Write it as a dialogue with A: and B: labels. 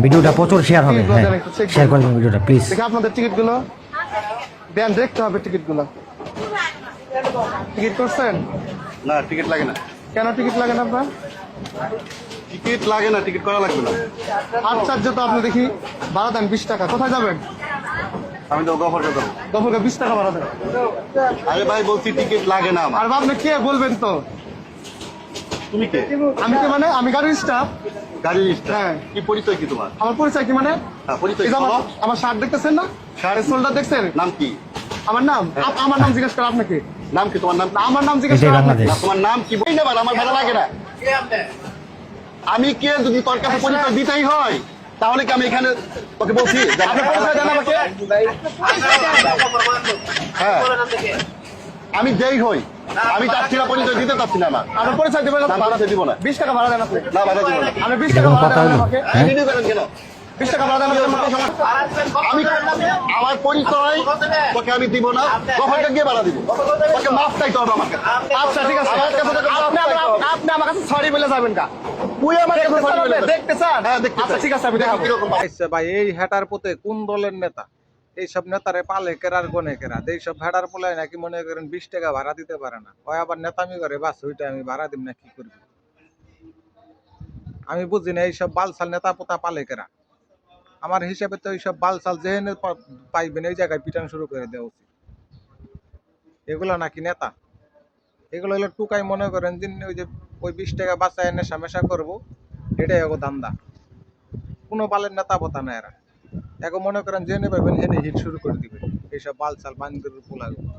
A: ভিডিওটা প্রচুর শেয়ার হবে, হ্যাঁ শেয়ার করে দিন ভিডিওটা প্লিজ।
B: দেখি আপনাদের টিকিটগুলো দেন, দেখতে হবে টিকিটগুলো। টিকিট করছেন?
C: না টিকিট লাগে না।
B: কেন টিকিট লাগে না আপনার?
C: টিকিট লাগে না, টিকিট করা লাগবে না।
B: আশ্চর্য তো, আপনি দেখি ভাড়া দেন 20 টাকা। কোথায় যাবেন?
C: আমি তো গফরকে দেবো।
B: গফরকে 20 টাকা ভাড়া দেন।
C: আরে ভাই বলছি টিকিট লাগে না আমার।
B: আর আপনি কে বলবেন তো?
C: তুমি কে?
B: আমি কে মানে? আমি গাড়ির স্টাফ।
C: গাড়ির স্টাফ?
B: হ্যাঁ।
C: কি পরিচয় কি তোমার?
B: আমার পরিচয় কি মানে?
C: হ্যাঁ পরিচয়
B: এই যে
C: বলো।
B: আমার শার্ট দেখতেছেন না?
C: শার্ট?
B: শোল্ডার দেখছেন?
C: নাম কি?
B: আমার নাম? আমার নাম জিজ্ঞেস করে আপনাকে?
C: নাম কি তোমার? নাম?
B: আমার নাম জিজ্ঞেস
A: এটাই
B: করে
A: বাংলাদেশ।
C: না, তোমার নাম কি? বই না আমার ভালো লাগে না। আমি কে যদি তোর কাছে পরিচয় দিতেই হয় তাহলে কি আমি এখানে তোকে বলছি যে
B: আপনি পরিচয় দেন আমাকে।
C: হ্যাঁ আমি যেই হই আমি চাচ্ছি না, পরিচয় দিতে চাচ্ছি না আমার।
B: আপনার পরিচয় দিবেন না?
C: না ভাড়া দিব না।
B: 20 টাকা ভাড়া দেন আপনি।
C: না ভাড়া দিব না।
B: আপনি 20 টাকা
A: এরকম
B: ভাড়া
A: কথা
B: দেন
A: হলো,
B: আমাকে।
A: হ্যাঁ
C: ভিডিও করেন কেন?
B: 20 টাকা ভাড়া দেন আমাকে।
C: আমি আমার পরিচয় তোকে আমি দিব না, গফরকে গিয়ে ভাড়া দিব। তোকে মাফ চাইতে হবে আমাকে।
B: আচ্ছা ঠিক আছে, আপনি আমার কাছে সরি বলে যাবেন কা?
C: তুই আমার কাছে sorry বলে যাবি।
B: দেখতে চান?
C: হ্যাঁ দেখতে
B: আচ্ছা
C: চাই।
B: ঠিক আছে, আমি দেখাবো।
C: কিরকম
D: আচ্ছা ভাই, এই হেটার পথে কোন দলের নেতা? এইসব নেতারে পালে কেরার গনে কেরা, এইসব হেটার পোলায় নাকি মনে করেন 20 টাকা ভাড়া দিতে পারে না, ওই আবার নেতামি করে, বাস ওইটা আমি ভাড়া দিব না কি করবি? আমি বুঝি না এইসব বালসাল নেতা পোতা পালে কেরা। আমার হিসাবে তো এইসব বালসাল যেহেনে পাইবেন এই জায়গায় পিটান শুরু করে দেওয়া উচিত। এগুলো নাকি নেতা? এগুলো হলো টুকাই মনে করেন যে ওই যে ওই 20 টাকা বাঁচায় নেশা মেশা করবো, এটাই এগো দান্দা। কোনো বালের নেতা পোতা না এরা। এখন মনে করেন জেনে পাবেন হেনে হিট শুরু করে দিবে এইসব বালসাল বান্ধবের পোলাগুলো।